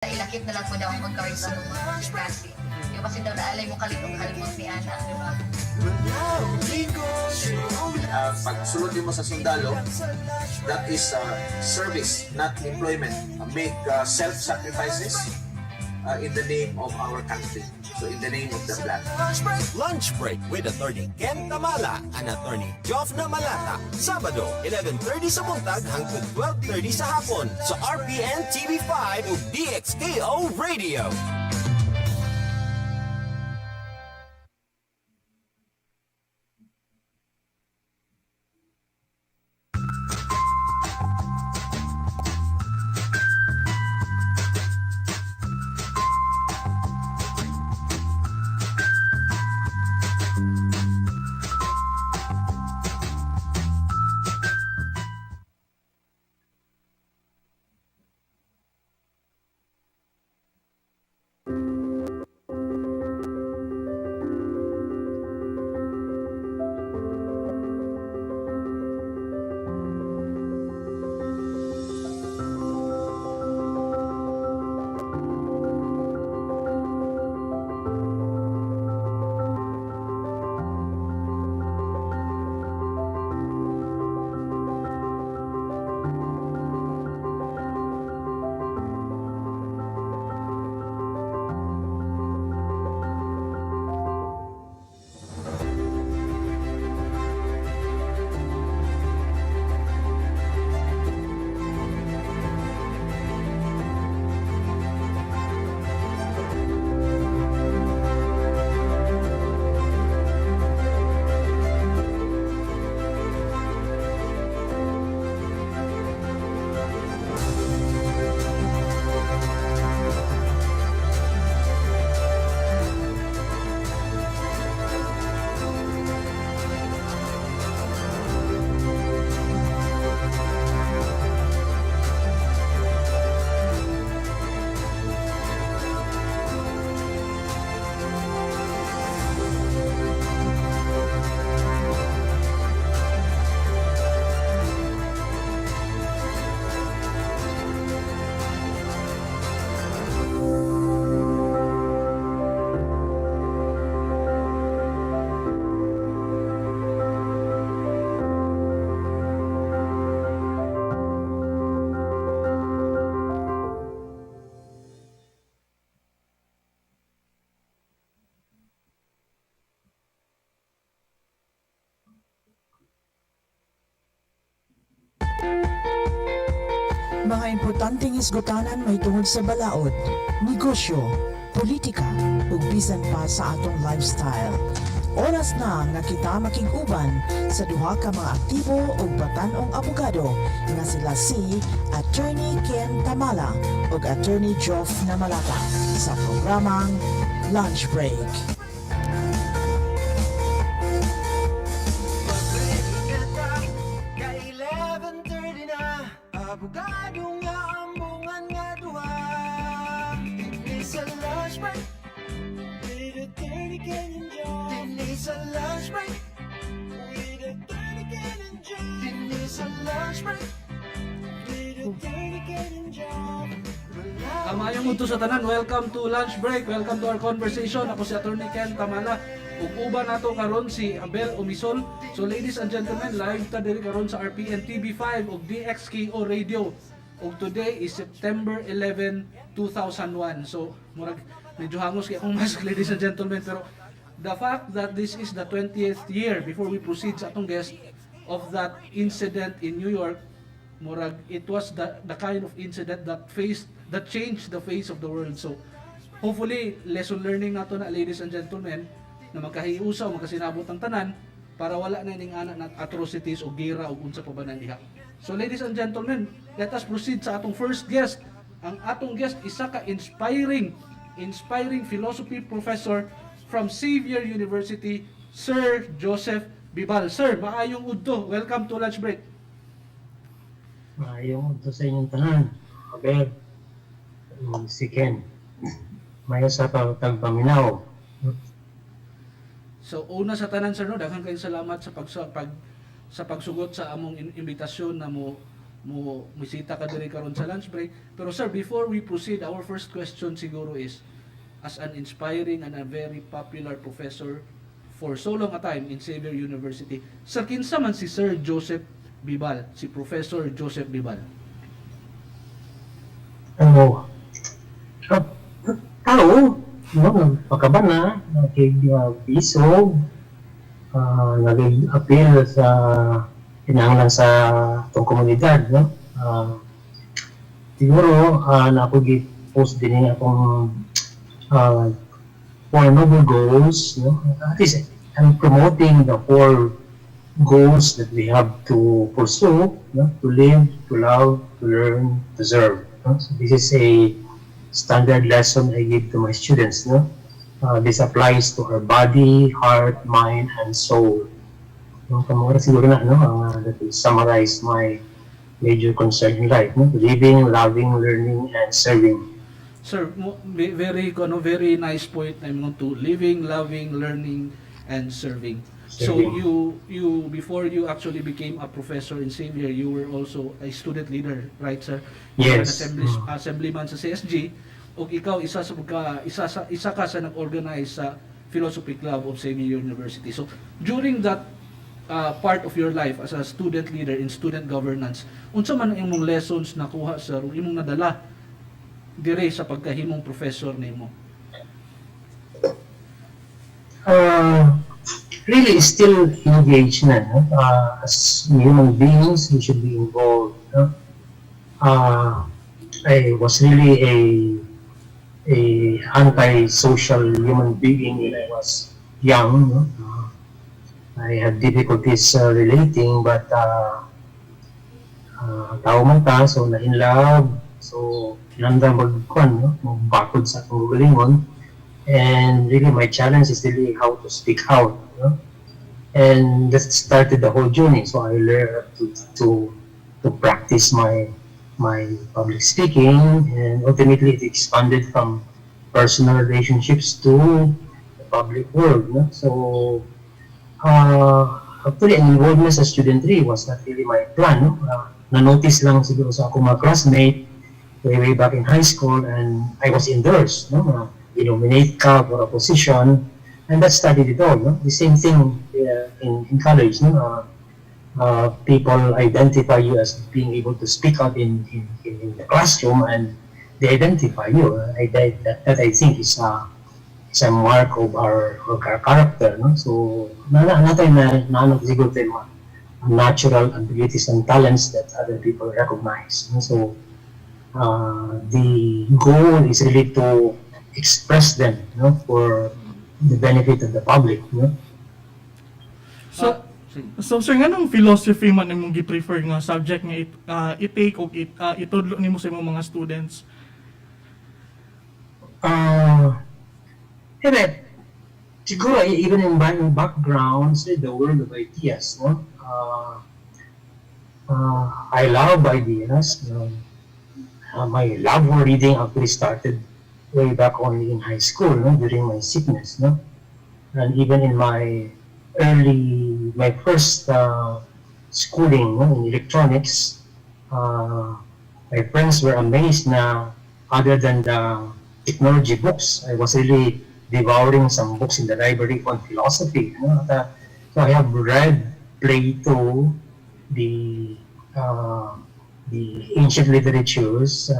Ilakip na lang mo daw ang mag-card sa mga kasi. Yung kasi daw naalay mo kalipong-kalipong ni Ana, di ba? Pagsulod mo sa sundalo, that is service, not employment. Make self-sacrifices in the name of our country. So in the name of the flag. Lunch Break with Attorney Ken Tamala and Attorney Geoff Namalata. Sabado, 11:30 sa buntag hanggang 12:30 sa hapon sa RPN TV5 o DXKO Radio. Mga importanteng isgutanan may tungod sa balaod, negosyo, politika, ug bisan pa sa atong lifestyle. Oras na nga kita makig-uban sa duha ka mga aktibo ug batan-ong abogado nga sila si Attorney Ken Tamala ug Attorney Geoff Namalata sa programang Lunch Break. Abogado nga ambungan nga duha. Dinli sa lunch break with Attorney Ken and Geoff. Dinli sa lunch break with Attorney Ken and Geoff. Dinli sa lunch break with Attorney Ken and Geoff. Kamayong udto sa tanan, welcome to Lunch Break, welcome to our conversation. Ako si Attorney Ken Tamala. Ug uban nato karon si Abel Omisol. So ladies and gentlemen, live ta diri karon sa RPN TV5 ug DXKO Radio. Ug today is September 11, 2001. So murag medyo hangos kay akong mask, ladies and gentlemen, pero the fact that this is the 20th year before we proceed sa atong guest of that incident in New York, murag it was the kind of incident that changed the face of the world. So hopefully lesson learning nato na, ladies and gentlemen, na magkahiusaw, magkasinabot ang tanan para wala na ning anak na atrocities o gira o unsa pa ba nang diha. So ladies and gentlemen, let us proceed sa atong first guest. Ang atong guest isa ka inspiring philosophy professor from Xavier University, Sir Joseph Bibal. Sir, maayong udto. Welcome to Lunch Break. Maayong udto sa inyong tanan. Abel, si Ken. Mayo sa pagpaminaw. So una sa tanan sir, no, daghang kayong salamat sa sa pagsugot sa among imbitasyon na mo mo misita ka diri karon sa lunch break. Pero sir, before we proceed, our first question siguro is, as an inspiring and a very popular professor for so long a time in Xavier University, sir, kinsa man si Sir Joseph Bibal, si Professor Joseph Bibal? Ano, tao, no, pagkaban na, nakig-bisog, nag-appeal sa kinahanglan sa itong komunidad, no? Siguro, na ako post din akong four noble goals, no? At least, I'm promoting the four goals that we have to pursue, no? To live, to love, to learn, to serve. No? So this is a standard lesson I give to my students. No? This applies to our body, heart, mind, and soul. No? Kamura siguro na, no? That will summarize my major concern in life. No? Living, loving, learning, and serving. Sir, very nice point naman to living, loving, learning, and serving. So Serving. you before you actually became a professor in Xavier, you were also a student leader, right, sir? You were an Yes. assemblyman sa CSG, ug ikaw isa ka sa nag-organize sa Philosophy Club of Xavier University. So during that part of your life as a student leader in student governance, unsa man ang imong lessons nakuha, sir, ug imong nadala dire sa pagkahimong professor nimo? Really still engaged na, no? As human beings, we should be involved. No? I was really a anti-social human being when I was young. No? I had difficulties relating, but tao man ta, so na in love, so nanda magkuan, no? Magbakod sa akong galingon. And really, my challenge is really how to speak out. You know? And that started the whole journey. So I learned to practice my public speaking, and ultimately it expanded from personal relationships to the public world. You know? So actually, an involvement sa student tree was not really my plan. No? Na-notice lang siguro sa akong mga classmate way back in high school, and I was endorsed. No? Nominate ka for a position, and that studied it all. No? The same thing in college. No? People identify you as being able to speak out in the classroom, and they identify you. That I think is a mark of our character. No? So, natin na siguro tayo natural abilities and talents that other people recognize. No? So, the goal is really to express them, you know, for the benefit of the public, you know. So sir, nganong philosophy man imong gi-prefer nga subject nga i-take o itudlo nimo sa imong mga students? Siguro even in my backgrounds, the world of ideas, no? I love ideas. My love for reading actually started way back only in high school, no? During my sickness, no? And even in my first schooling, no? In electronics, my friends were amazed na other than the technology books, I was really devouring some books in the library on philosophy. No? So I have read Plato, the ancient literatures,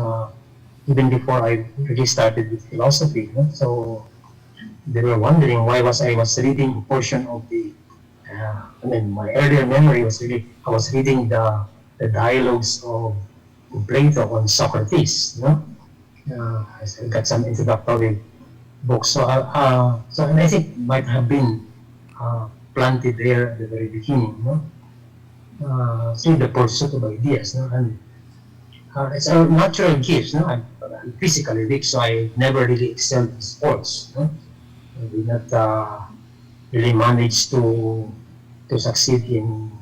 even before I really started with philosophy. No? So they were wondering why I was reading a portion of my earlier memory was really, I was reading the dialogues of Plato on Socrates. No? I got some introductory books. So and I think might have been planted there at the very beginning. No? So the pursuit of ideas. No? And it's a natural gift. No? I'm physically weak, so I never really excelled in sports. No? I did not really manage to succeed in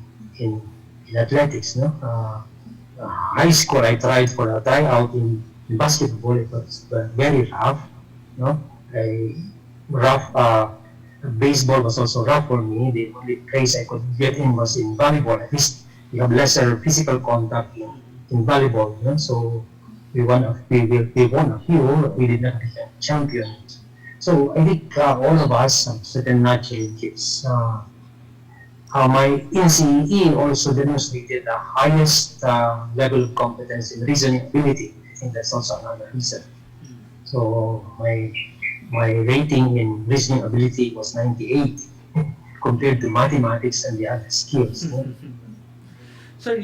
athletics. No? High school, I tried for a tryout in basketball. It was very rough. No? Baseball was also rough for me. The only place I could get in was in volleyball. At least you have lesser physical contact invaluable. So we won a few, but we did not become champions. So I think all of us have certain natural gifts. My NCE also demonstrated the highest level of competence in reasoning ability. I think that's also another reason. So my rating in reasoning ability was 98 compared to mathematics and the other skills. Sir,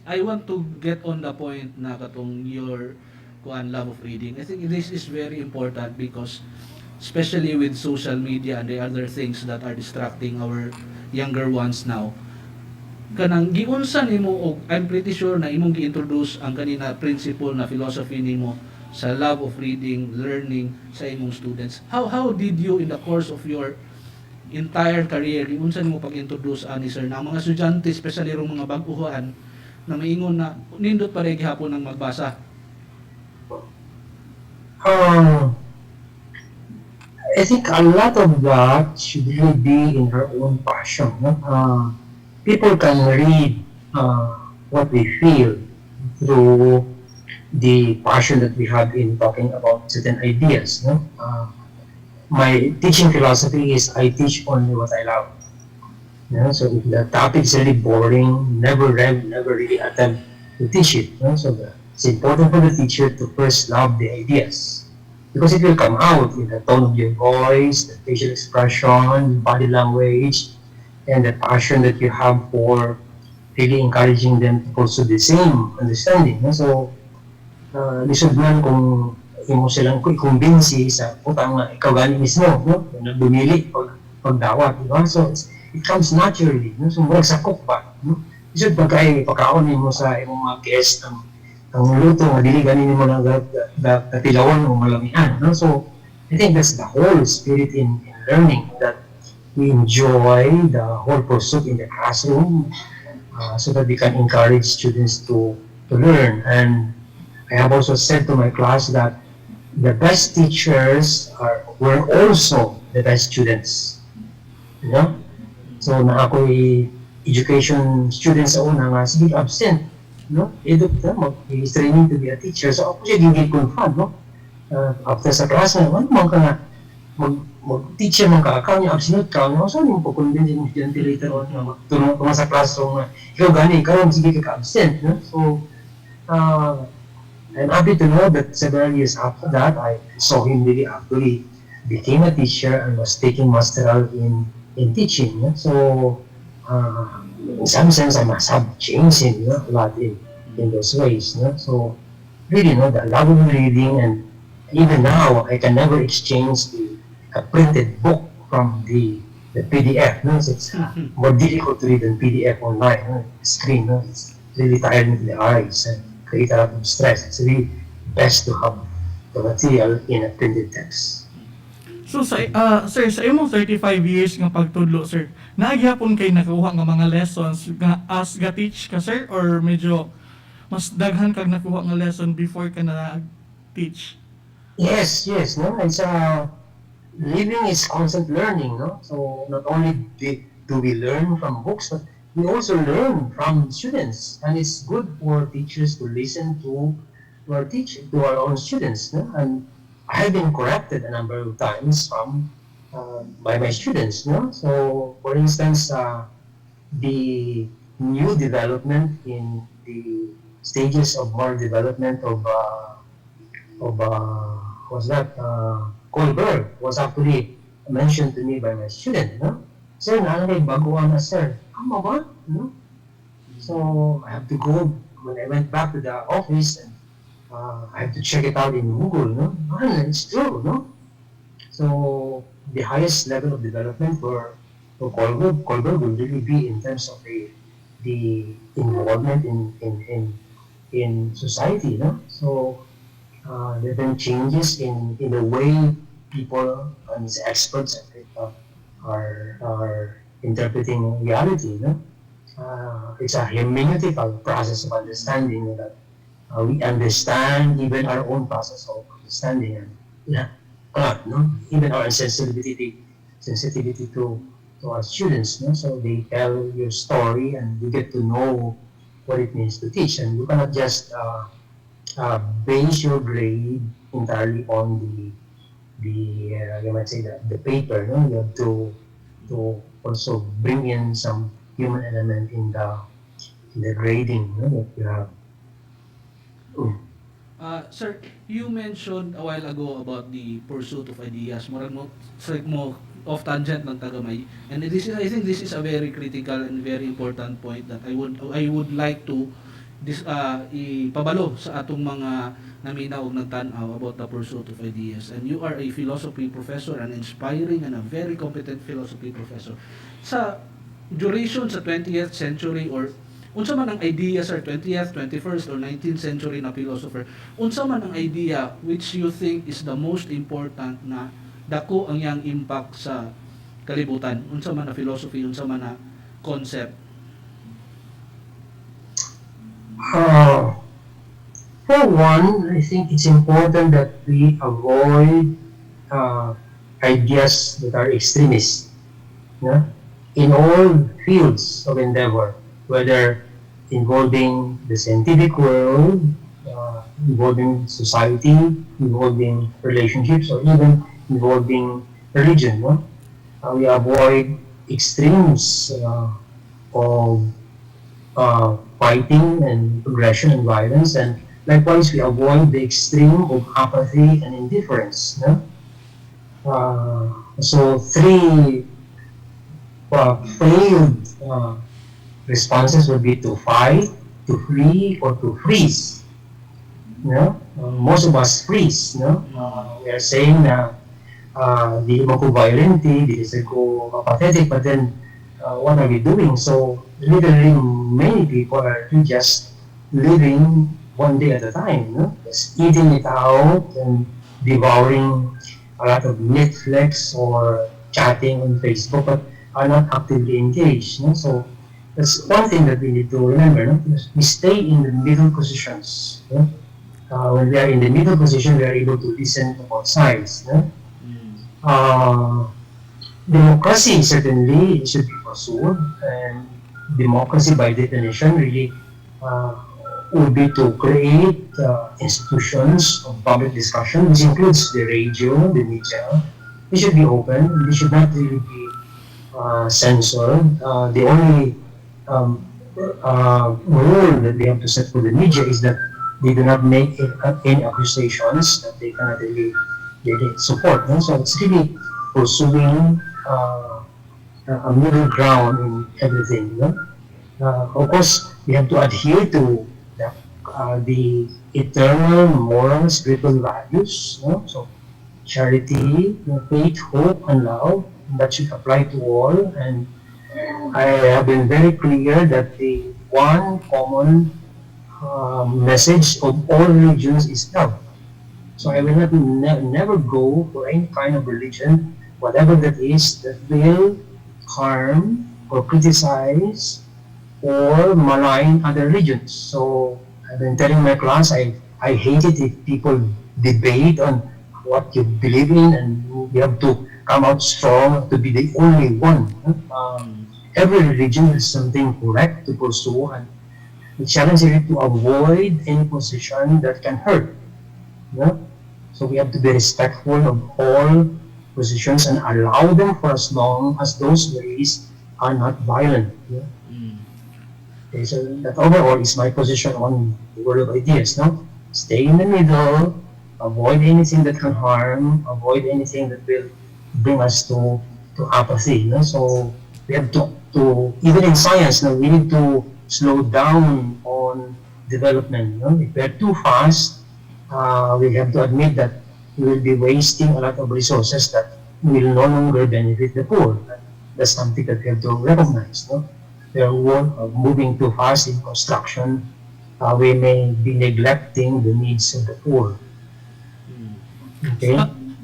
I want to get on the point na katong your love of reading. I think this is very important because especially with social media and the other things that are distracting our younger ones now, kanang giunsa nimo, og I'm pretty sure na imong gi-introduce ang kanina principle na philosophy nimo sa love of reading, learning sa imong students. How did you in the course of your entire career, giunsa nimo pag-introduce ani sir na ang mga estudyante, especially rong mga bag-uhan na maingon na nindot pa rin gihapon ang magbasa? I think a lot of that should really be in her own passion. People can read what we feel through the passion that we have in talking about certain ideas. My teaching philosophy is I teach only what I love. So if the topic is really boring, never really attempt to teach it. So it's important for the teacher to first love the ideas. Because it will come out in the tone of your voice, the facial expression, body language, and the passion that you have for really encouraging them to pursue the same understanding. So, lisod man kung imo silang i-convince sa utang na ikaw gani mismo, na bumili pagdawat, diba? So, it comes naturally, so murag sakop ba? Lisod pagkaon mo sa imong mga guest ang luto nga dili ganin mo lang tilawan o malamihan. So I think that's the whole spirit in learning, that we enjoy the whole pursuit in the classroom so that we can encourage students to learn. And I have also said to my class that the best teachers were also the best students. So na ako'y education students sa una nga sige absent, he's training to be a teacher. So ako siya gigi-confront, after sa class na, ano man ka nga, mag-teacher man ka, ikaw niya absent ka, saan yung po-convince yung estudyante later on na magtulong ka sa classroom na, ikaw gani, ikaw sige ka absent. So, I'm happy to know that several years after that, I saw him really actually became a teacher and was taking masteral in teaching. So, in some sense, I must have changed him a lot in those ways. So, really, the love of reading, and even now, I can never exchange a printed book from the PDF. It's more difficult to read than PDF online. The screen, it's really tiring to the eyes and create a lot of stress. It's really best to have the material in a printed text. So sir, sa imong 35 years nga pagtudlo, sir, naagyapon kay nakuha nga mga lessons nga as ga-teach ka, sir, or medyo mas daghan kag nakuha nga lesson before ka na-teach? Yes. It's living is constant learning. So not only do we learn from books, but we also learn from students, and it's good for teachers to listen to our own students. And I have been corrected a number of times by my students. So, for instance, the new development in the stages of moral development of Kohlberg was actually mentioned to me by my student. Sir, naanay baguhan na, sir. Tama ba? So I have to go, when I went back to the office, and I have to check it out in Google. It's true. So the highest level of development for Kohlberg will really be in terms of the involvement in society. So there have been changes in the way people and experts are interpreting reality. It's a hermeneutical process of understanding that we understand even our own process of understanding, and even our sensitivity to our students. So they tell your story, and you get to know what it means to teach, and you cannot just base your grade entirely on you might say the paper. No, you have to also bring in some human element in the grading, no, that you have. Sir, you mentioned a while ago about the pursuit of ideas. Murag mo, straight mo off tangent ng tagamay. And this is, I think this is a very critical and very important point that I would like to ipabalo sa atong mga naminaw og nagtan-aw about the pursuit of ideas. And you are a philosophy professor, an inspiring and a very competent philosophy professor. Sa duration sa 20th century or unsa man ang idea sa 20th, 21st or 19th century na philosopher, unsa man ang idea which you think is the most important na dako ang yang impact sa kalibutan, unsa man na philosophy, unsa man na concept? For one, I think it's important that we avoid ideas that are extremist, yeah? In all fields of endeavor, whether involving the scientific world, involving society, involving relationships, or even involving religion. No? We avoid extremes of fighting and aggression and violence, and likewise we avoid the extreme of apathy and indifference. No? So three failed responses would be to fight, to flee, or to freeze. No? Most of us freeze. No? We are saying na di mo ko violent, di ko apathetic, but then what are we doing? So literally many people are just living one day at a time, no? Just eating it out and devouring a lot of Netflix or chatting on Facebook, but are not actively engaged. No? So that's one thing that we need to remember. No? We stay in the middle positions. No? When we are in the middle position, we are able to listen to both sides. No? Democracy certainly should be pursued, and democracy by definition really would be to create institutions of public discussion, which includes the radio, the media. They should be open. They should not really be censored. The only rule that we have to set for the media is that they do not make any accusations that they cannot really support. No? So it's really pursuing a middle ground in everything. No? Of course, we have to adhere to the eternal moral spiritual values. No? So charity, faith, hope, and love, that should apply to all. And I have been very clear that the one common message of all religions is love. So I will not never go for any kind of religion, whatever that is, that will harm or criticize or malign other religions. So I've been telling my class, I hate it if people debate on what you believe in, and you have to come out strong to be the only one. Every religion has something correct to pursue, and the challenge is to avoid any position that can hurt. Yeah? So we have to be respectful of all positions and allow them for as long as those ways are not violent. Yeah? Okay, so that overall is my position on the world of ideas. No? Stay in the middle, avoid anything that can harm, avoid anything that will bring us to apathy. No? So we have to even in science, no, we need to slow down on development. No? If we are too fast, we have to admit that we will be wasting a lot of resources that will no longer benefit the poor. That's something that we have to recognize. No? We are moving too fast in construction. We may be neglecting the needs of the poor. Okay?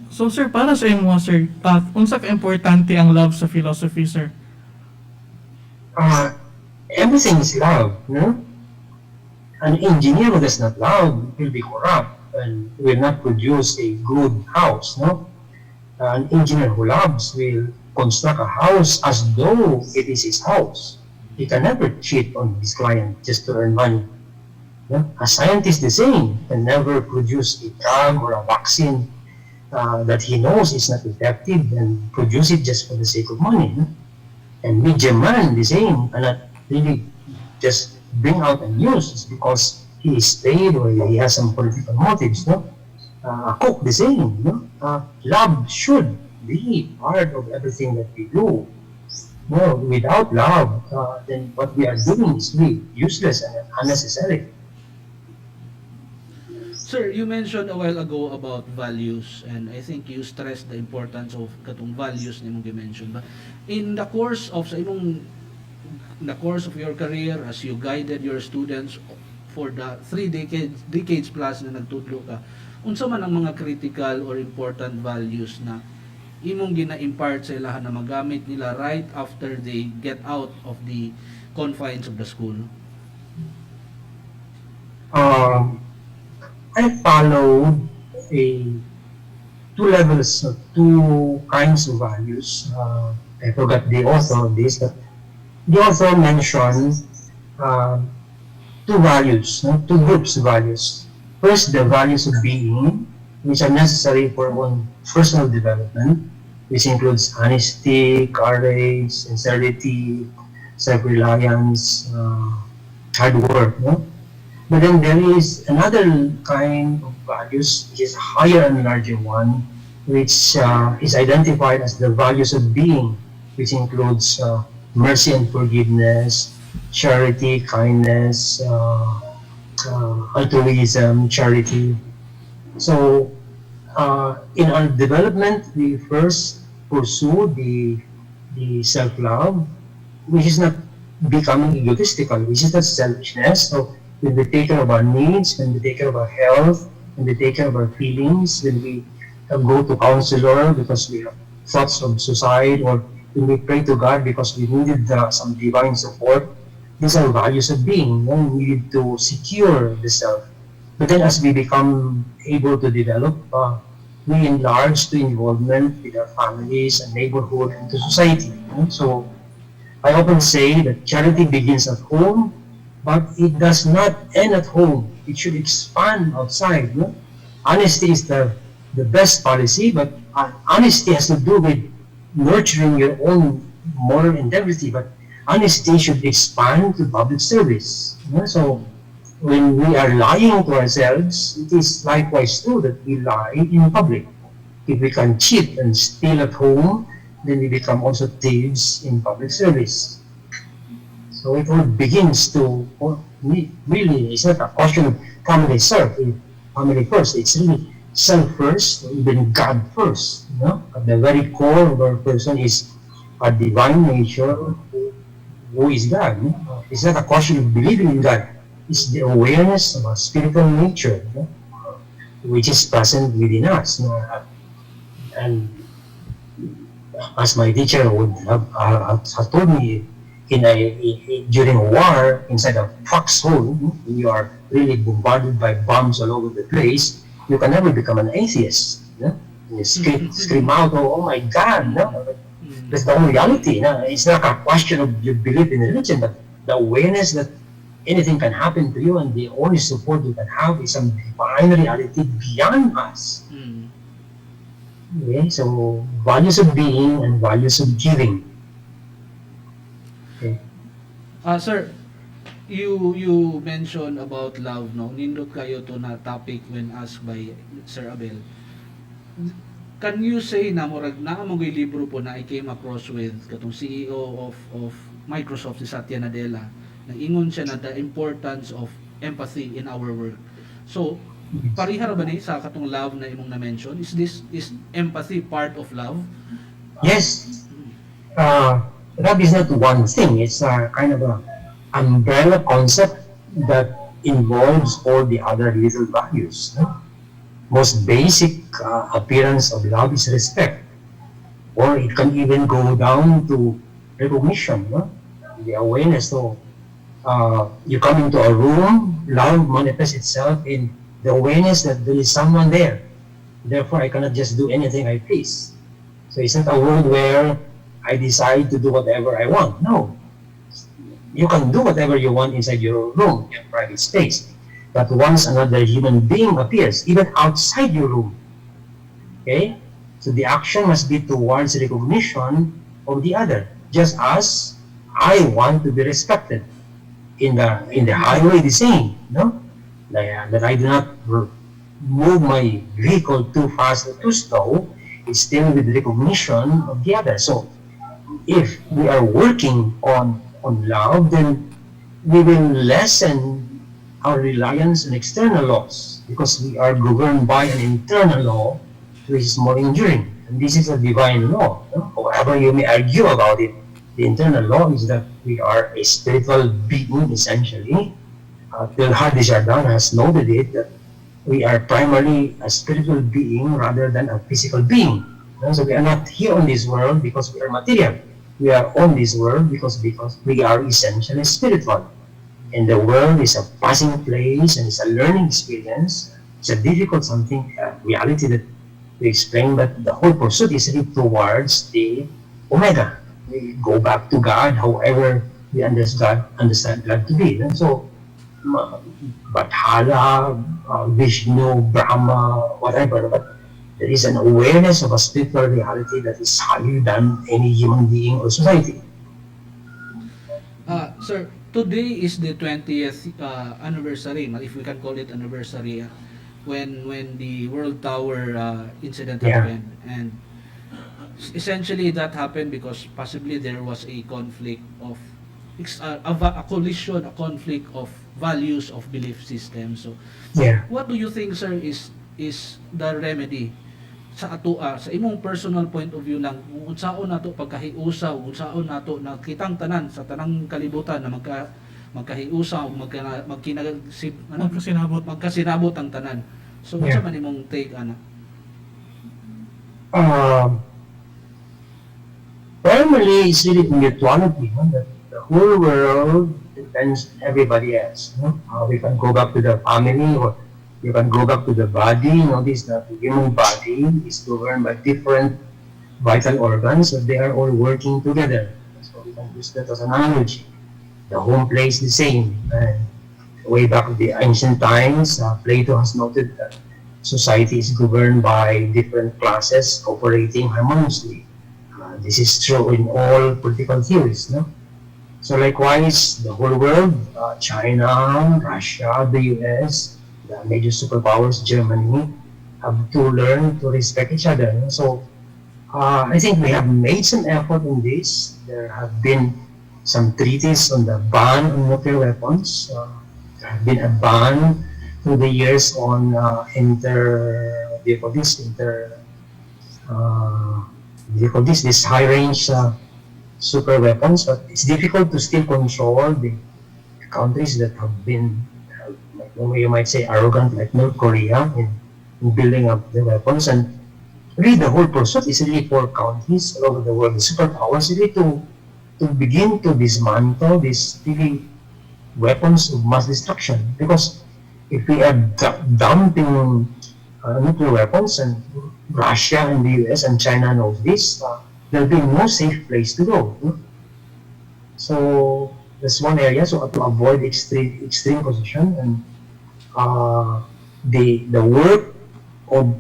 So sir, para sa imo sir, unsa ka importante ang love sa philosophy, sir? Everything is love, no? An engineer who does not love will be corrupt and will not produce a good house, no? An engineer who loves will construct a house as though it is his house. he can never cheat on his client just to earn money. Yeah? A scientist the same can never produce a drug or a vaccine that he knows is not effective and produce it just for the sake of money. No? And media man the same cannot really just bring out a news just because he is paid or he has some political motives. No? A cook the same. No? Love should be part of everything that we do. No, without love, then what we are doing is really useless and unnecessary. Sir, you mentioned a while ago about values, and I think you stressed the importance of katong values na imong gi-mention ba. In the course of your career as you guided your students for the 3 decades plus na nagtudlo ka, unsa man ang mga critical or important values na imong gina-impart sa ilaha na magamit nila right after they get out of the confines of the school? I followed two kinds of values. I forgot the author of this, but the author mentioned two values, two groups of values. First, the values of being, which are necessary for one's personal development, which includes honesty, courage, sincerity, self-reliance, hard work. No? But then there is another kind of values, which is a higher and larger one, which is identified as the values of being, which includes mercy and forgiveness, charity, kindness, altruism, charity. So in our development, we first pursue the self-love, which is not becoming egotistical, which is not selfishness. So when we take care of our needs, when we take care of our health, when we take care of our feelings, when we go to counselor because we have thoughts of suicide, or when we pray to God because we needed some divine support, these are values of being. We need to secure the self. But then as we become able to develop, we enlarge to involvement with our families and neighborhood and to society. So I often say that charity begins at home, but it does not end at home. It should expand outside. No? Honesty is the best policy, but honesty has to do with nurturing your own moral integrity. But honesty should expand to public service. No? So when we are lying to ourselves, it is likewise true that we lie in public. If we can cheat and steal at home, then we become also thieves in public service. So it all begins to, really, it's not a question of family first. It's really self first, or even God first. You know? At the very core of our person is a divine nature who is God. You know? It's not a question of believing in God. It's the awareness of a spiritual nature, you know, which is present within us. You know? And as my teacher would have told me, during a war inside a foxhole, when you are really bombarded by bombs all over the place, you can never become an atheist. You know? You scream out, oh my God! No? That's the only reality. No? It's not a question of your belief in religion, but the awareness that anything can happen to you, and the only support you can have is some divine reality beyond us. Okay, so values of being and values of giving. Okay. Sir, you mentioned about love, no? Nindot kayo to na topic when asked by Sir Abel. Can you say na murag na mga libro po na I came across with katong CEO of Microsoft, si Satya Nadella, na ingon siya na the importance of empathy in our work. So, parihara ba ni sa katong love na imong na-mention? Is empathy part of love? Yes. Love is not one thing. It's a kind of an umbrella concept that involves all the other little values. No? Most basic appearance of love is respect. Or it can even go down to recognition. No? The awareness. So, you come into a room, love manifests itself in the awareness that there is someone there. Therefore, I cannot just do anything I please. So it's not a world where I decide to do whatever I want. No. You can do whatever you want inside your room, your private space. But once another human being appears, even outside your room, okay? So the action must be towards recognition of the other, just as I want to be respected. In the highway, the same, no? That I do not move my vehicle too fast or too slow. It's still with recognition of the other. So if we are working on love, then we will lessen our reliance on external laws because we are governed by an internal law which is more enduring. And this is a divine law. No? However you may argue about it, the internal law is that we are a spiritual being essentially. Teilhard de Chardin has noted it that we are primarily a spiritual being rather than a physical being. So we are not here on this world because we are material. We are on this world because we are essentially spiritual. And the world is a passing place and it's a learning experience. It's a difficult reality that we explain, but the whole pursuit is really towards the Omega. We go back to God, however we understand God to be. And so, Bathala, Vishnu, Brahma, whatever, but there is an awareness of a spiritual reality that is higher than any human being or society. Sir, today is the 20th anniversary, if we can call it anniversary, when the World Tower incident Yeah. happened. And essentially that happened because possibly there was a conflict of a collision, a conflict of values of belief system. So Yeah. what do you think, sir, is the remedy sa sa imong personal point of view lang unsaon nato pagkahiusaw, unsaon nato na kitang tanan sa tanang kalibutan na magkahiusaw, magkasinabot ang tanan. So unsa Yeah. man imong take ana? Primarily, it's really mutuality. No? That the whole world depends on everybody else. No? We can go back to the family, or you can go back to the body. Notice that the human body is governed by different vital organs, so they are all working together. So we can use that as an analogy. The home place the same. And way back in the ancient times, Plato has noted that society is governed by different classes operating harmoniously. This is true in all political theories, no? So likewise, the whole world, China, Russia, the US, the major superpowers, Germany, have to learn to respect each other. No? So I think we have made some effort in this. There have been some treaties on the ban on nuclear weapons. There have been a ban through the years on this high-range super weapons, but it's difficult to still control the countries that have been, like you might say, arrogant, like North Korea, in building up the weapons. And really, the whole pursuit is really for countries all over the world, the superpowers, really to begin to dismantle these really weapons of mass destruction. Because if we are dumping nuclear weapons, and Russia and the US and China knows this, there'll be no safe place to go. So that's one area. So to avoid extreme position, and the work of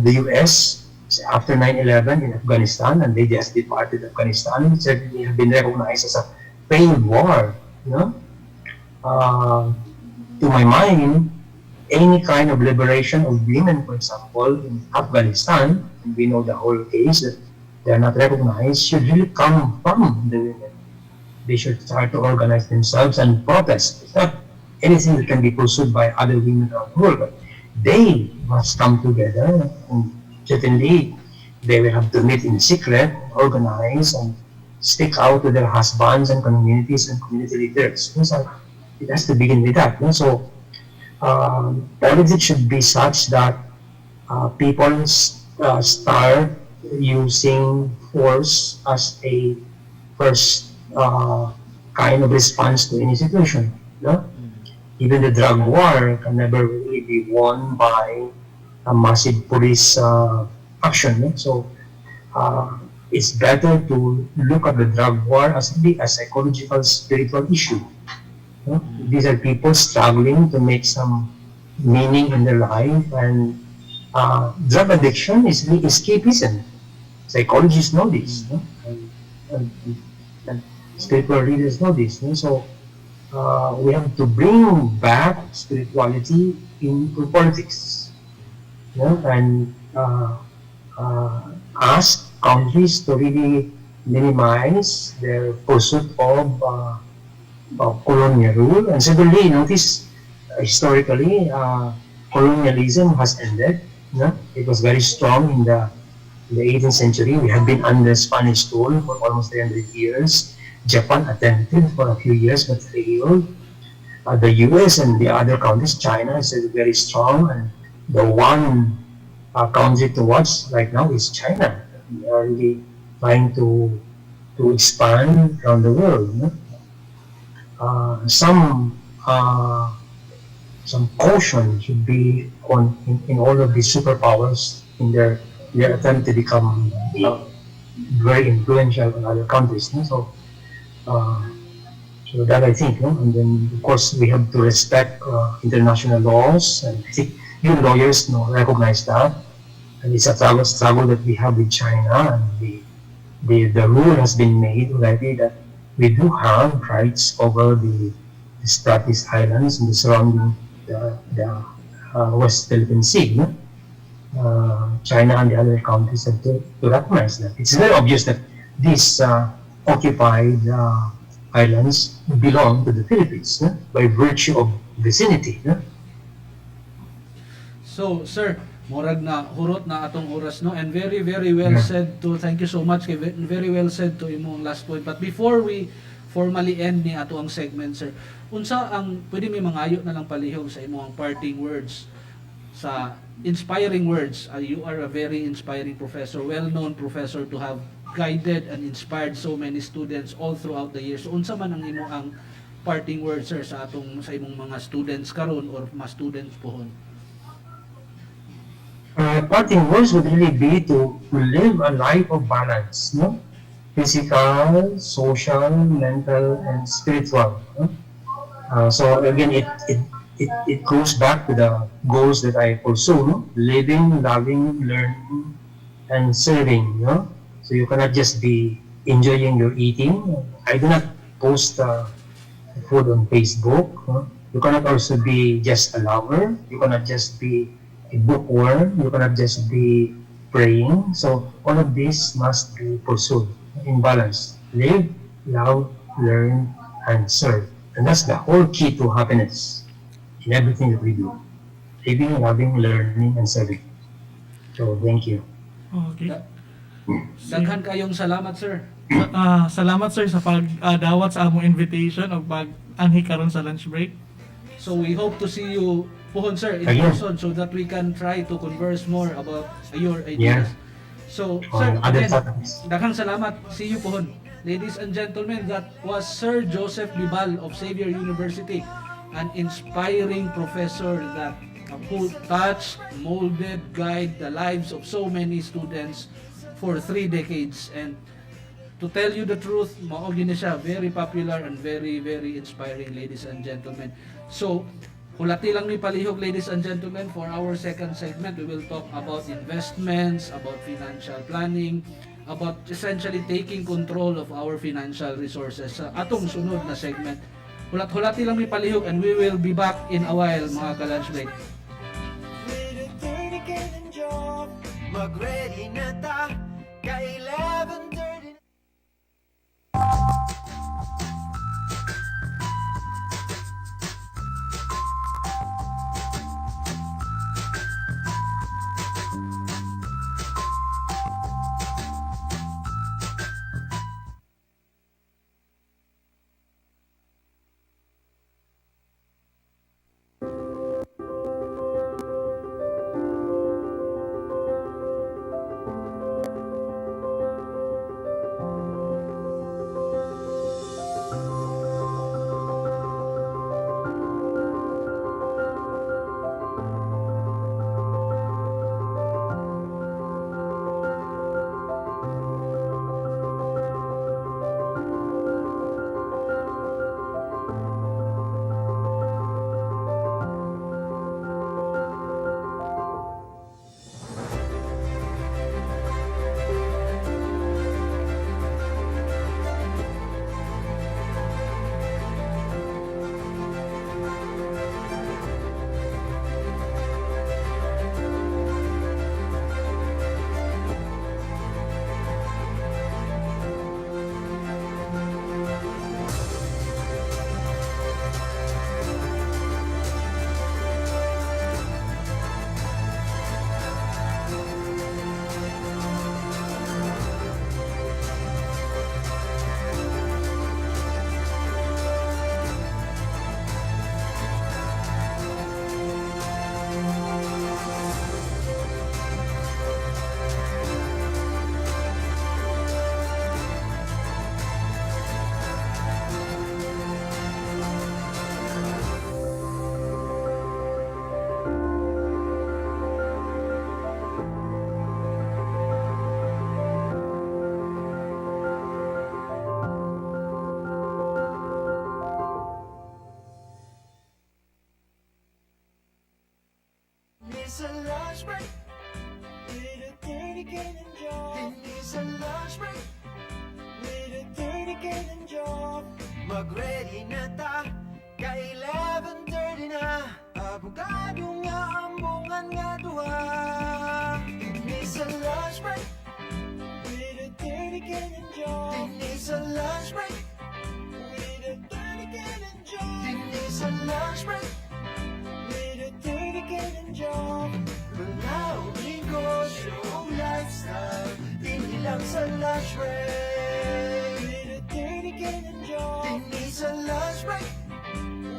the US after 9/11 in Afghanistan, and they just departed Afghanistan, which certainly have been recognized as a failed war. To my mind, any kind of liberation of women, for example, in Afghanistan, and we know the whole case that they are not recognized, should really come from the women. They should start to organize themselves and protest. It's not anything that can be pursued by other women around the world, but they must come together, and certainly they will have to meet in secret, organize, and speak out to their husbands and communities and community leaders. So it has to begin with that. So politics should be such that people start using force as a first kind of response to any situation. Even the drug war can never really be won by a massive police action. So it's better to look at the drug war as really a psychological, spiritual issue. No? These are people struggling to make some meaning in their life, and drug addiction is really escapism. Psychologists know this, no? And spiritual leaders know this. No? So we have to bring back spirituality into politics, no? And ask countries to really minimize their pursuit of colonial rule. And secondly, notice historically, colonialism has ended. No? It was very strong in the 18th century. We have been under Spanish rule for almost 300 years. Japan attempted for a few years but failed. The US and the other countries, China is very strong, and the one country to watch right now is China. They are really trying to expand around the world. No? Some caution should be on in all of these superpowers in their attempt to become very influential in other countries. No? So that I think, no? And then of course we have to respect international laws, and I think you lawyers recognize that, and it's a struggle that we have with China, and the rule has been made already that we do have rights over the Strathclyde Islands and the surrounding the West Philippine Sea. No? China and the other countries have to recognize that. It's very obvious that these occupied islands belong to the Philippines, no? By virtue of vicinity. No? So, sir, murag na hurot na atong oras, no? And very, very well said to, thank you so much, very well said to imong last point. But before we formally end ni ato ang segment, sir, unsa ang pwede may mangayo na lang palihog sa imong parting words, sa inspiring words? You are a very inspiring professor, well-known professor to have guided and inspired so many students all throughout the years. So, unsa man ang imo ang parting words, sir, sa imong mga students karon or mga students pohon? Parting words would really be to live a life of balance, no? Physical, social, mental, and spiritual. No? So again, it goes back to the goals that I pursue, no? Living, loving, learning, and serving. No? So you cannot just be enjoying your eating. I do not post food on Facebook. No? You cannot also be just a lover. You cannot just be a bookworm. You cannot just be praying. So all of this must be pursued in balance. Live, love, learn, and serve. And that's the whole key to happiness in everything that we do. Living, loving, learning, and serving. So thank you. Okay. Daghan kayong salamat, sir. Salamat sir sa pagdawat sa among invitation o pag-anhi karon sa lunch break. So we hope to see you pohon, sir, in Ayun. person so that we can try to converse more about your ideas. Yeah. So, sir, On other again, topics. daghang salamat. See you pohon. Ladies and gentlemen, that was Sir Joseph Bibal of Xavier University, an inspiring professor that who touched, molded, guided the lives of so many students for 3 decades. And to tell you the truth, mao gini siya, very popular and very, very inspiring, ladies and gentlemen. So, hulati lang ni palihog, ladies and gentlemen, for our second segment, we will talk about investments, about financial planning, about essentially taking control of our financial resources. Sa atong sunod na segment, hulati lang ni palihog, and we will be back in a while, mga ka-lunch break. With a dirty getting job, mag-ready na ta, ka-11:30. break. With a dirty Canaan job. Denise sa lunch break. With a dirty Canaan job. Mag-ready na ta. Ka 11:30 na. Abogado nga ambungan nga duha. Denise sa lunch break. With a dirty Canaan job. Denise sa lunch break. With a dirty Canaan job. Denise sa lunch break. With a dirty Canaan job. Malaw negosyo ang lifestyle. Hindi lang sa lunch break. With a dirty Canaan job. Denise sa lunch break.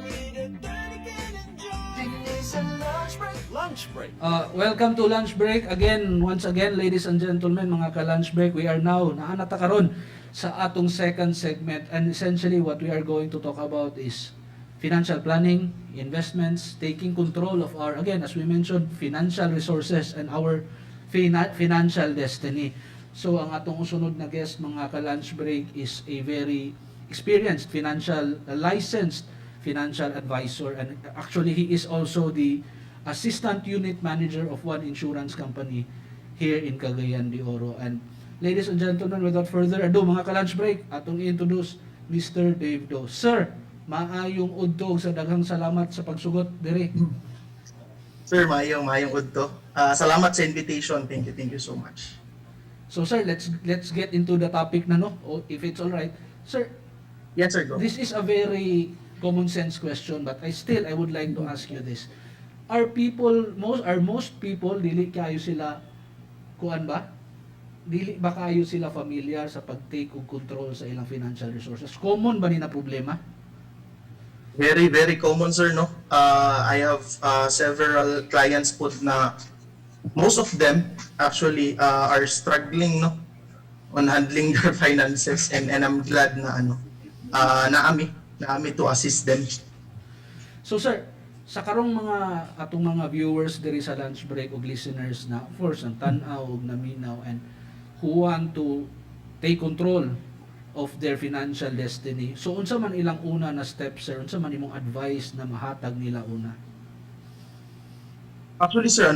With a dirty Canaan job. Denise sa lunch break. Lunch break. Welcome to Lunch Break. Again, once again, ladies and gentlemen, mga ka-lunch break, we are now naanata karon sa atong second segment, and essentially what we are going to talk about is financial planning, investments, taking control of our, again, as we mentioned, financial resources and our financial destiny. So ang atong usunod na guest, mga ka-lunch break, is a very experienced licensed financial advisor, and actually he is also the assistant unit manager of one insurance company here in Cagayan de Oro. And ladies and gentlemen, without further ado, mga ka-lunch break, atong i-introduce Mr. Dave Do. Sir, maayong udto sa daghang salamat sa pagsugot diri. Sir, mayong udto. Salamat sa invitation. Thank you so much. So sir, let's get into the topic na, no, if it's all right. Sir, Yes, sir, go. this is a very common sense question, but I would like to ask you this. Are most people dili kayo sila kuan ba? Dili ba kayo sila familiar sa pag-take og control sa ilang financial resources? Common ba ni na problema? Very, very common, sir, no? I have several clients po na most of them actually are struggling, no, on handling their finances, and I'm glad na naami to assist them. So sir, sa karong atong mga viewers diri sa lunch break ug listeners na of course ang tan-aw ug naminaw and who want to take control of their financial destiny. So unsa man ilang una na steps, sir? Unsa man imong advice na mahatag nila una? Actually, sir,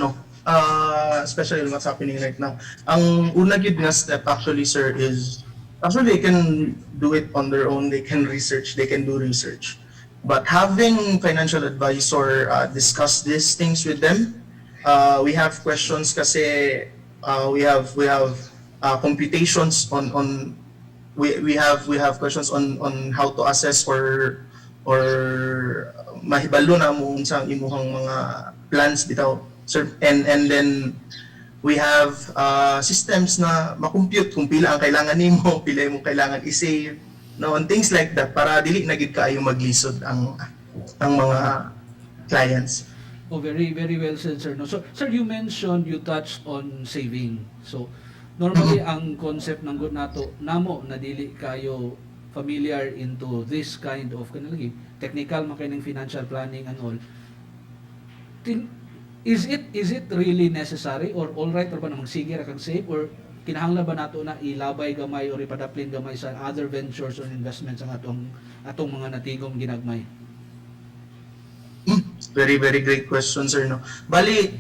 especially what's happening right now, ang una gyud nga step actually, sir, is actually they can do it on their own. They can do research. But having financial advisor discuss these things with them, we have questions kasi we have computations on we have questions on how to assess or mahibalo na mo unsang imuhang mga plans bitaw, sir, and then we have systems na makompute kung pila ang kailangan nimo, pila imong kailangan i-save, no, and things like that, para dili na gid kaayo maglisod ang mga clients. Oh, very, very well said, sir. No? So, sir, you mentioned, you touched on saving. So, normally, ang concept ng good nato, namo, na dili kayo familiar into this kind of, technical makining financial planning and all. Is it really necessary or alright or ba na magsige ra kang save, or kinahanglan ba nato na ilabay gamay or ipadaplin gamay sa other ventures or investments ang atong mga natigom ginagmay? Very, very great question, sir, no. Bali,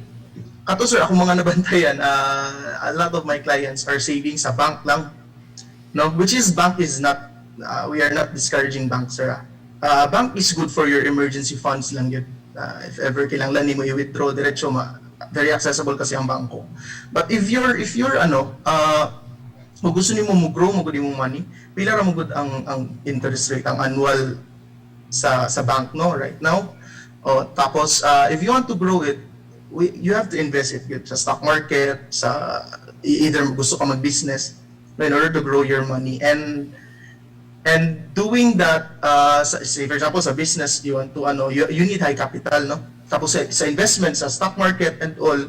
kato, sir, ako mga nabantayan, a lot of my clients are saving sa bank lang, no, which is bank is not we are not discouraging bank, sir. Bank is good for your emergency funds lang yun. If ever kinahanglan nimo i-withdraw diretso, very accessible kasi ang bangko. But if you're kung gusto nimo mo grow mo gud imong money, pila ra mo gud ang interest rate, ang annual sa bank, no, right now. Tapos if you want to grow it, you have to invest it sa stock market, sa either gusto ka mag-business, no, in order to grow your money. And doing that, say for example sa business, you want to you need high capital, no. Tapos sa investment sa stock market and all,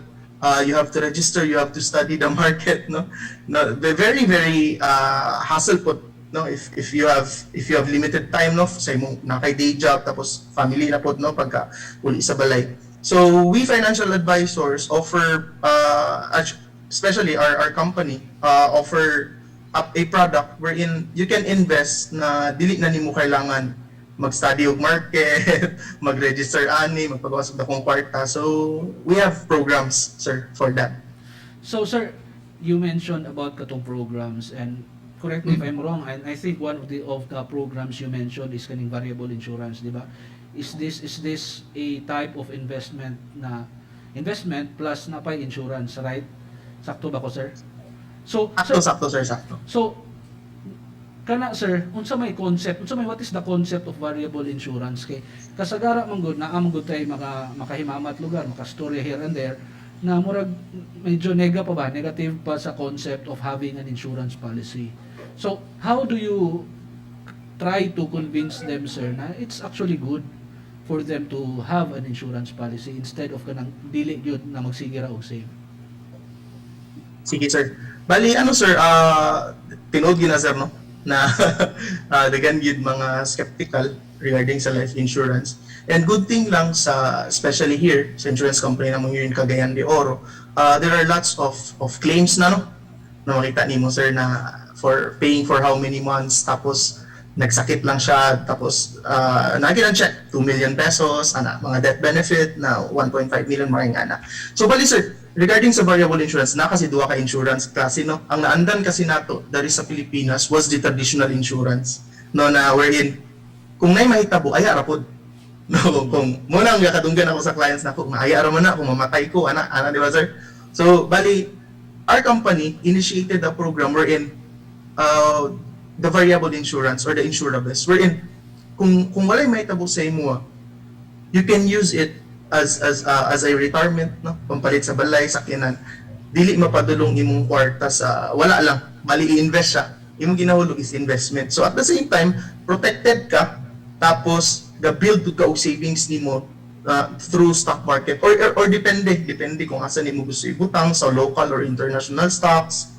you have to register, you have to study the market, no. Very, very hassle po, no, if you have limited time, no, sa imong nakay day job tapos family na po, no, pagka uli sa balay. So we financial advisors offer especially our company offer a product wherein you can invest na dili na nimo kailangan mag-study og market, mag-register ani, magpagawas og dakong kwarta. So we have programs, sir, for that. So sir, you mentioned about katong programs, and correct me if I'm wrong, and I think one of the programs you mentioned is kaning variable insurance, di ba? Is this a type of investment plus na pay insurance, right? Sakto ba ko, sir? So Sakto, sir, sakto. So kana sir, unsa may what is the concept of variable insurance kay kasagara man gud naa man gud tay makahimamat lugar, makastorya here and there na murag medyo negative pa sa concept of having an insurance policy. So how do you try to convince them, sir, na it's actually good for them to have an insurance policy instead of kanang dili gyud na magsigira og save? Sige, sir. Bali, sir, tinood yun na, sir, no? Na dagan yun mga skeptical regarding sa life insurance. And good thing lang especially here, sa insurance company na mong yun Cagayan de Oro, there are lots of claims na, no? Na makita ni mo, sir, na for paying for how many months, tapos nagsakit lang siya, tapos check 2 million pesos, mga death benefit na 1.5 million, mga nga. So bali, sir, regarding sa variable insurance, na kasi duwa ka insurance klase, no? Ang naandan kasi nato dari sa Pilipinas was the traditional insurance, no, na wherein kung nay mahitabo ay arapod. No, kung muna ang gakadunggan ako sa clients na ko, maaya ra man na kung mamatay ko, ana di ba, sir? So bali, our company initiated a program wherein the variable insurance or the insurables, wherein kung walay mahitabo sa imo, you can use it as a retirement, no, pampalit sa balay, sakyanan, dili mapadulong imong kwarta sa wala lang, bali i-invest siya, imong ginahulog is investment. So at the same time, protected ka, tapos ga-build ka og savings nimo through stock market or depende kung asa nimo gusto ibutang, sa local or international stocks,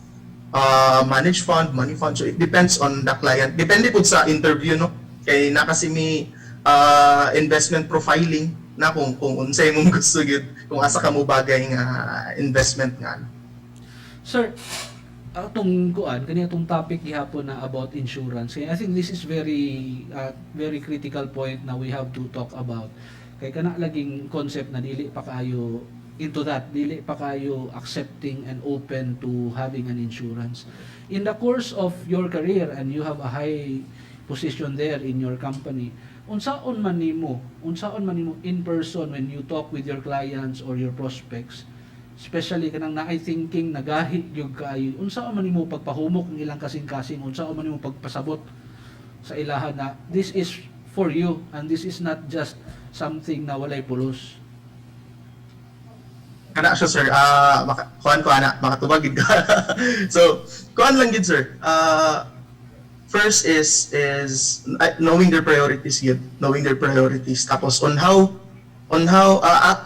managed fund, money fund. So it depends on the client, depende po sa interview, no, kay na kasi may investment profiling na kung unsay mong gusto gyud, kung asa ka mo bagay nga investment nga. Sir, atong kaniyang topic gihapon na about insurance. I think this is very critical point na we have to talk about. Kay kana laging concept na dili pa kayo into that, dili pa kayo accepting and open to having an insurance. In the course of your career, and you have a high position there in your company, unsaon man nimo in person when you talk with your clients or your prospects, especially kanang naay thinking nagahi gyud kaayo, unsaon man nimo pagpahumok ng ilang kasing-kasing, unsaon man nimo pagpasabot sa ilahan na this is for you and this is not just something na walay pulos? Kana siya, sir, kuan ko makatubag gid ka. So kuan lang gid, sir. First is knowing their priorities yun, tapos on how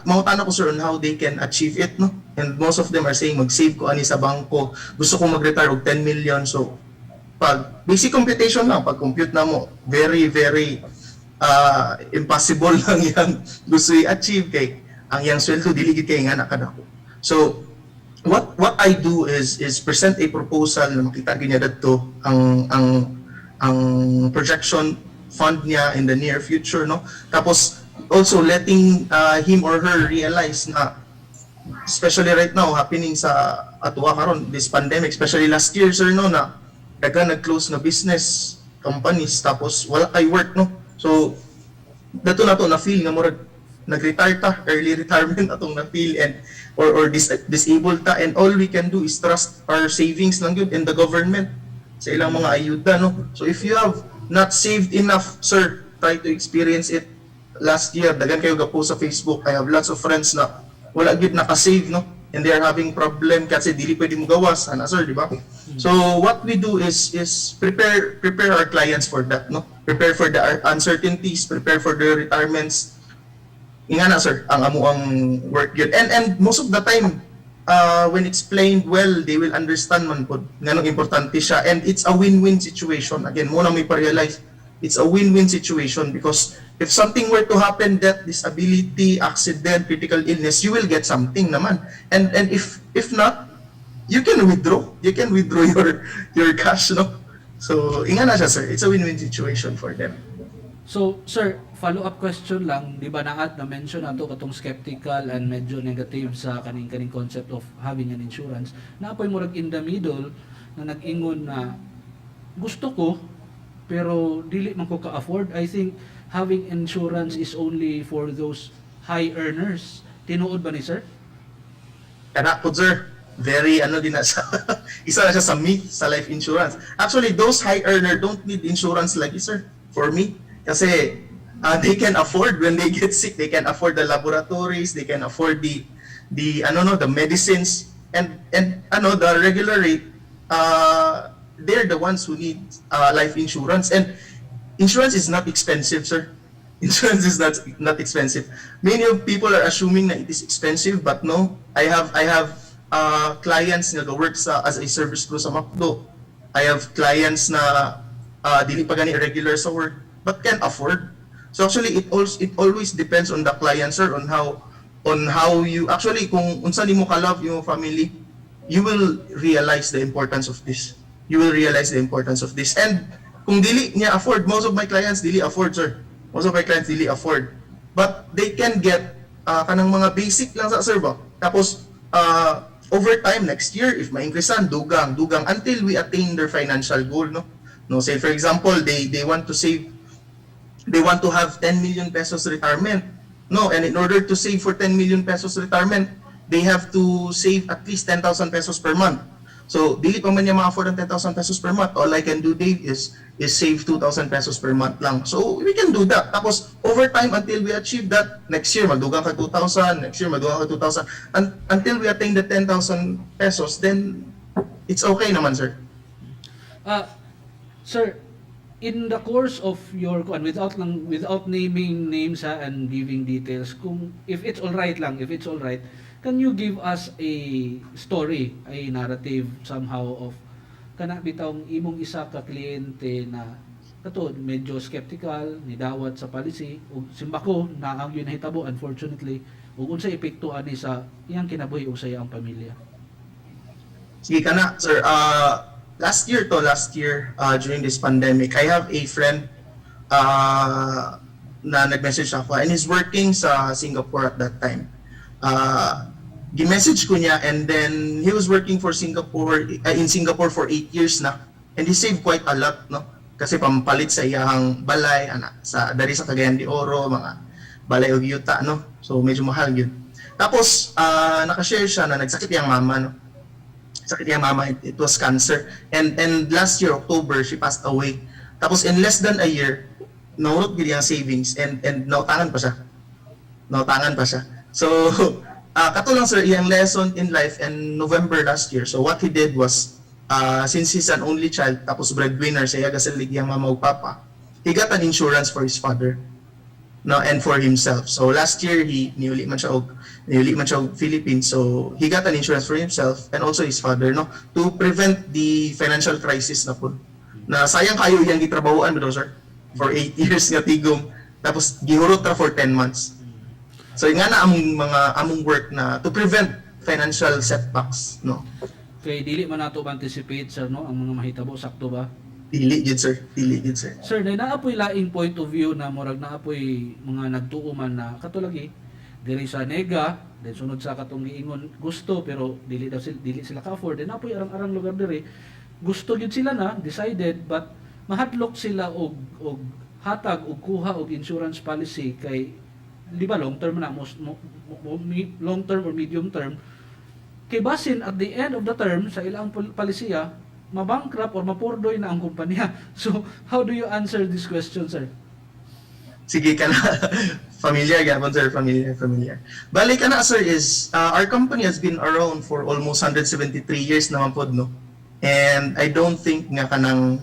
mautan ako, sir, on how they can achieve it, no? And most of them are saying mag-save ko ani sa bangko, gusto kong mag-retire og 10 million. So pag basic computation lang, pag compute na mo, very impossible lang yang gusto i-achieve kay ang yang sweldo dili gid kay nga nakadako. So what I do is present a proposal na makita gyud niya dadto ang projection fund niya in the near future, no? Tapos also letting him or her realize na, especially right now happening sa atuwa karon this pandemic, especially last year, sir, no, na daga nag-close na business companies tapos wala kay work, no? So dato na to na feel nga murag nag-retire ta, early retirement atong na-feel, and or disabled ta, and all we can do is trust our savings lang yun in the government sa ilang mga ayuda, no? So if you have not saved enough, sir, try to experience it. Last year, dagan kayo gapo sa Facebook, I have lots of friends na wala gyud nakasave, no? And they are having problem kasi dili pwede mo gawas, sir, di ba? So what we do is prepare our clients for that, no? Prepare for the uncertainties, prepare for the retirements. Ingana, sir, ang amuang work yun. And most of the time, when explained well, they will understand man po nganong importante siya. And it's a win-win situation. Again, muna may pa-realize, it's a win-win situation because if something were to happen, death, disability, accident, critical illness, you will get something naman. And if not, you can withdraw. You can withdraw your cash, no? So, ingana siya, sir. It's a win-win situation for them. So, sir, follow-up question lang, di ba na-mention nato katong skeptical and medyo negative sa kaning concept of having an insurance. Naapoy mo rag in the middle na nag-ingon na gusto ko pero dili man ko ka-afford. I think having insurance is only for those high earners. Tinuod ba ni sir? Kana po sir, very ano din na sa isa na siya sa myth sa life insurance. Actually, those high earner don't need insurance lagi sir, for me. Kasi they can afford when they get sick, they can afford the laboratories, they can afford the medicines and the regular rate. They're the ones who need life insurance, and insurance is not expensive, sir. Insurance is not expensive. Many of people are assuming that it is expensive, but no. I have clients na work as a service crew sa McDo. I have clients na dili pa gani regular sa work but can afford. So actually it always depends on the client, sir, on how you actually kung unsa nimo ka-love yung family, you will realize the importance of this. You will realize the importance of this. And kung dili niya afford, most of my clients dili afford, sir. Most of my clients dili afford. But they can get kanang mga basic lang sa sir ba. Tapos over time next year if ma-increasean dugang until we attain their financial goal, no. No, say for example they want to have 10 million pesos retirement. No, and in order to save for 10 million pesos retirement, they have to save at least 10,000 pesos per month. So, dili pa man niya ma-afford ang 10,000 pesos per month. All I can do, Dave, is save 2,000 pesos per month lang. So, we can do that. Tapos, over time, until we achieve that, next year, magdugang ka 2,000, next year, magdugang ka 2,000. Until we attain the 10,000 pesos, then, it's okay naman, sir. Sir, in the course of your without naming names and giving details, if it's all right, can you give us a story, a narrative somehow of kana bitawng imong isa ka kliyente na katod medyo skeptical ni dawat sa policy ug simbako na ang yun nahitabo unfortunately ug unsa epekto ani sa iyang kinabuhi ug sa iyang pamilya? Sige ka na, sir. Last year during this pandemic, I have a friend na nag-message ako and he's working sa Singapore at that time. Gi-message ko niya and then he was working for in Singapore for 8 years na and he saved quite a lot, no? Kasi pampalit sa iyang balay dari sa Cagayan de Oro, mga balay og yuta, no? So medyo mahal yun. Tapos naka-share siya na nagsakit iyang mama, no? Sakit niya mama, it was cancer. And last year, October, she passed away. Tapos in less than a year, naurot gili ang savings and nautangan pa siya. So, kato lang sir, iyang lesson in life in November last year. So what he did was, since he's an only child, tapos breadwinner, siya gasalig iyang mama ug papa, he got an insurance for his father. No, and for himself. So last year niuli man siya og Philippines. So he got an insurance for himself and also his father, no, to prevent the financial crisis na pud. Na sayang kayo iyang gitrabahoan mo, sir, for 8 years nga tigom. Tapos gihurot ra for 10 months. So nga na among work na to prevent financial setbacks, no. Kay dili man nato anticipate sir, no, ang mga mahitabo sakto ba? Dili gid sir. Sir, naapoy laing point of view na murag naapoy mga nagtuo man na katulagi diri sa nega, then sunod sa katong giingon gusto pero dili sila ka-afford. Then naapoy arang lugar diri gusto gyud sila na decided but mahadlok sila og hatag og kuha og insurance policy kay di ba long term na long term or medium term kay basin at the end of the term sa ilang palisiya mabankrupt or mapurdoy na ang kumpanya. So, how do you answer this question, sir? Sige ka na. Familiar, gapon sir, familiar. Balik ka na, sir, is our company has been around for almost 173 years naman po, no? And I don't think nga kanang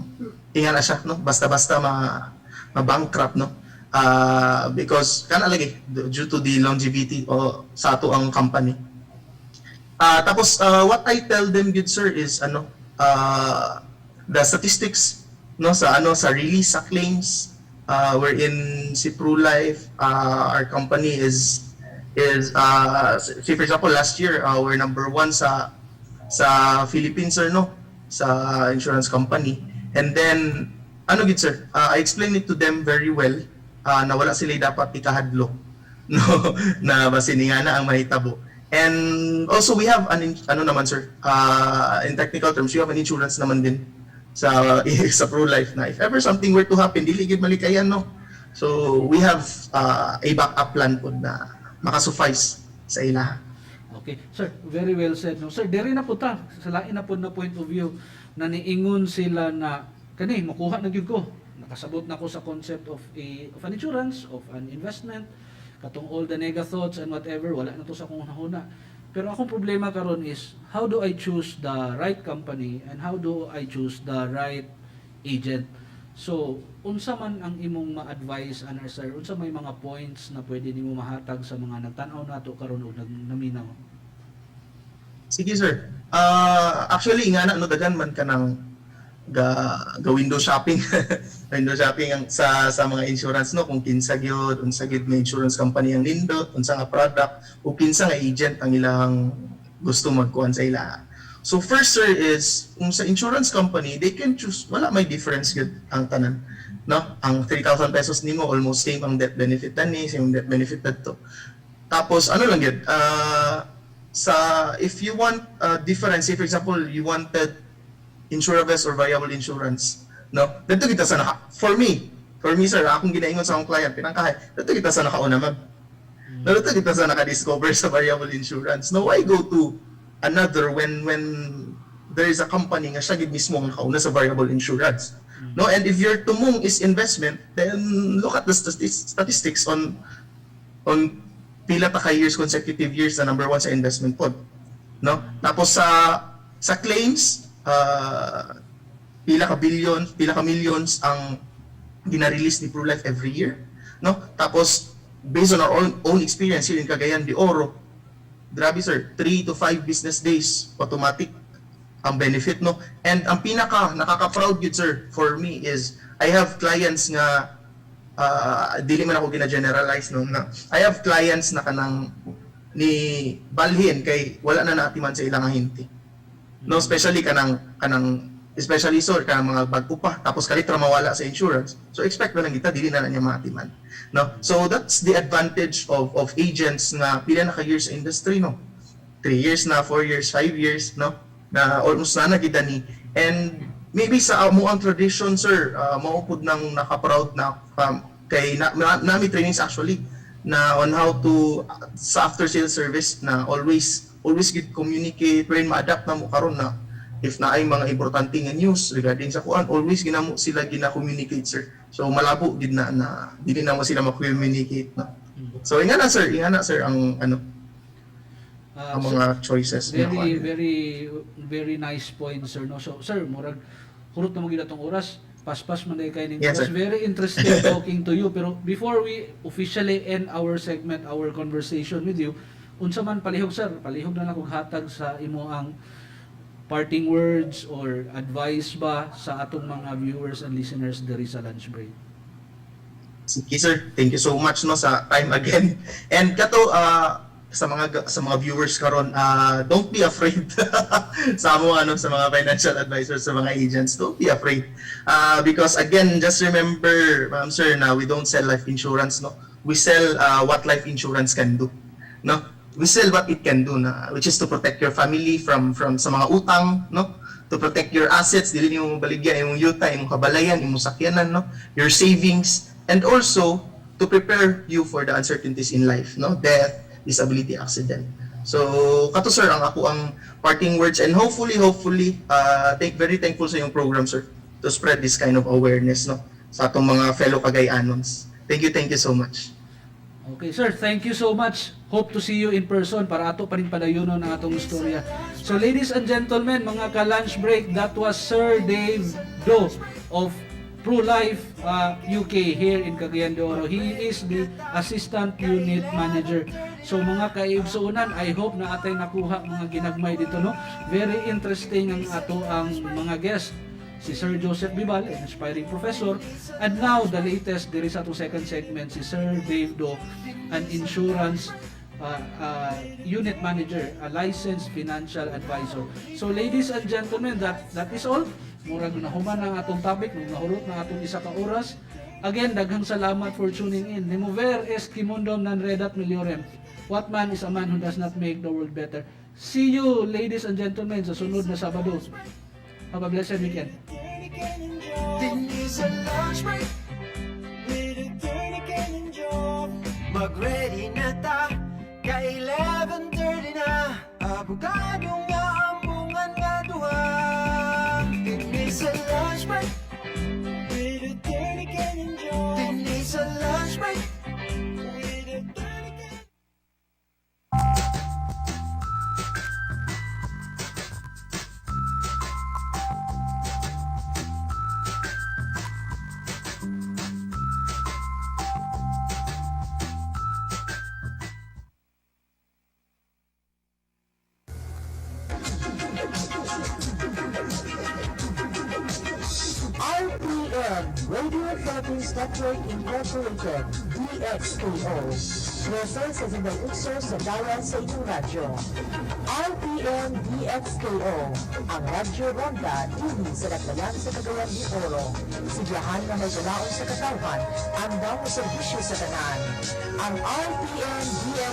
inga na siya, no? Basta-basta ma-bankrupt, no? Because kana lagi due to the longevity sa ato ang company. Tapos what I tell them, good sir, is the statistics, no, sa release sa claims, wherein si PruLife, our company is say for example last year we're number 1 sa Philippines, sir, no, sa insurance company. And then good sir, I explained it to them very well na wala sila dapat ikahadlok no na basin nga na ang mahitabo. And also we have ano naman sir, in technical terms, we have an insurance naman din sa sa pro-life na if ever something were to happen, dili gid malikayan no. So we have a backup plan po na makasuffice sa ilaha. Okay, sir, very well said. No, sir, diri na po ta sa lain na po na point of view na niingon sila na kani makuha na gyud ko. Nakasabot na ko sa concept of an insurance, of an investment, katong all the nega thoughts and whatever, wala na to sa kung huna. Pero akong problema karon is how do I choose the right company and how do I choose the right agent? So, unsa man ang imong ma-advise ana sir? Unsa may mga points na pwede nimo mahatag sa mga nagtan-aw nato karon ug naminaw? Sige sir. Actually nga na no daghan man ka ng ga window shopping. Window shopping ang sa mga insurance no kung kinsa gyud unsa gyud may insurance company ang nindot, unsa nga product o kinsa nga agent ang ilang gusto magkuhan sa ila. So first sir is kung sa insurance company they can choose, wala may difference gyud ang tanan no. Ang 3,000 pesos nimo almost same ang death benefit tani, same death benefit dadto. Tapos ano lang gyud sa if you want difference, say for example you wanted insurable or variable insurance no, dito kita sa for me sir, akong ginaingon sa akong client pinangkahay, dito kita sa nakauna ma'am. Dito kita sa naka-discover sa variable insurance. No, why go to another when there is a company nga siya gid mismo ang nakauna sa variable insurance. No, and if your tumong is investment, then look at the statistics on pila ta ka years, consecutive years na number 1 sa investment pod. No? Tapos sa claims, pila ka billion, pila ka millions ang gina-release ni ProLife every year. No? Tapos based on our own experience here in Cagayan de Oro, grabe sir, 3 to 5 business days automatic ang benefit no. And ang pinaka nakaka-proud yun sir for me is I have clients nga dili man ako gina-generalize no na I have clients na kanang ni balhin kay wala na naatiman sa ilang hinti. No, especially kanang especially sir kanang mga bag pa tapos kalitra mawala sa insurance. So expect na lang kita dili na niya maatiman. No? So that's the advantage of agents na pila na ka years sa industry no. 3 years na, 4 years, 5 years no na almost na kita ni. And maybe sa mo ang tradition sir, maupod nang naka-proud na kay nami trainings actually na on how to sa after sales service na always good communicate when ma-adapt na mo karon na if na ay mga importante nga news regarding sa kuan always ginamo sila gina-communicate sir. So malabo gid na dili na mo sila ma-communicate no. So ingana sir ang ano ang mga choices very nice point sir no. So sir murag kurot na mo gid atong oras, paspas man day kay ning Yes, oras. sir. Very interesting talking to you, pero before we officially end our segment, our conversation with you, unsa man palihog sir, palihog na lang kog hatag sa imo ang parting words or advice ba sa atong mga viewers and listeners diri sa lunch break. Sige sir, thank you so much no sa time again. And kato sa mga viewers karon, don't be afraid sa mga financial advisors, sa mga agents, don't be afraid. Because again, just remember, ma'am sir, na we don't sell life insurance no. We sell what life insurance can do. No? We sell what it can do na which is to protect your family from sa mga utang no, to protect your assets, dili nimo baligya imong yuta, imong kabalayan, imong sakyanan no, your savings, and also to prepare you for the uncertainties in life no, death, disability, accident. So kato sir ang ako ang parting words, and hopefully very thankful sa yung program sir to spread this kind of awareness no sa atong mga fellow Cagayanons. Thank you so much. Okay sir, thank you so much. Hope to see you in person para ato pa rin padayunon ang atong istorya. So ladies and gentlemen, mga ka-lunch break, that was Sir Dave Do of ProLife UK here in Cagayan de Oro. He is the Assistant Unit Manager. So mga kaigsuunan, I hope na atay nakuha mga ginagmay dito no. Very interesting ang ato ang mga guest. Si Sir Joseph Bibal, an inspiring professor, and now the latest, there is atong second segment, si Sir Dave Do, an insurance unit manager, a licensed financial advisor. So ladies and gentlemen, that is all. Murag nahuman ang atong topic, nung nahurot na atong isa ka oras. Again, daghang salamat for tuning in. Nemover est quimundum non redat meliorem. What man is a man who does not make the world better. See you, ladies and gentlemen, sa sunod na Sabado. Have a blessed weekend. Denise sa lunch break with a dirty Kenyan job. Mag-ready na ta, ka 11:30 na. Abogado nga ambungan nga duha. Denise sa lunch break with a dirty Kenyan job. Denise sa lunch break with a dirty Kenyan. RPN, Radio Philippines Network Incorporated, DXPO. Present sa Zindang Uksor sa Dawan sa inyong radyo. RPN DXKO, ang radyo ronda dili sa Dakbayan sa Cagayan de Oro. Sigahan na may galaon sa katawan, ang daw serbisyo sa tanan. Ang RPN DXKO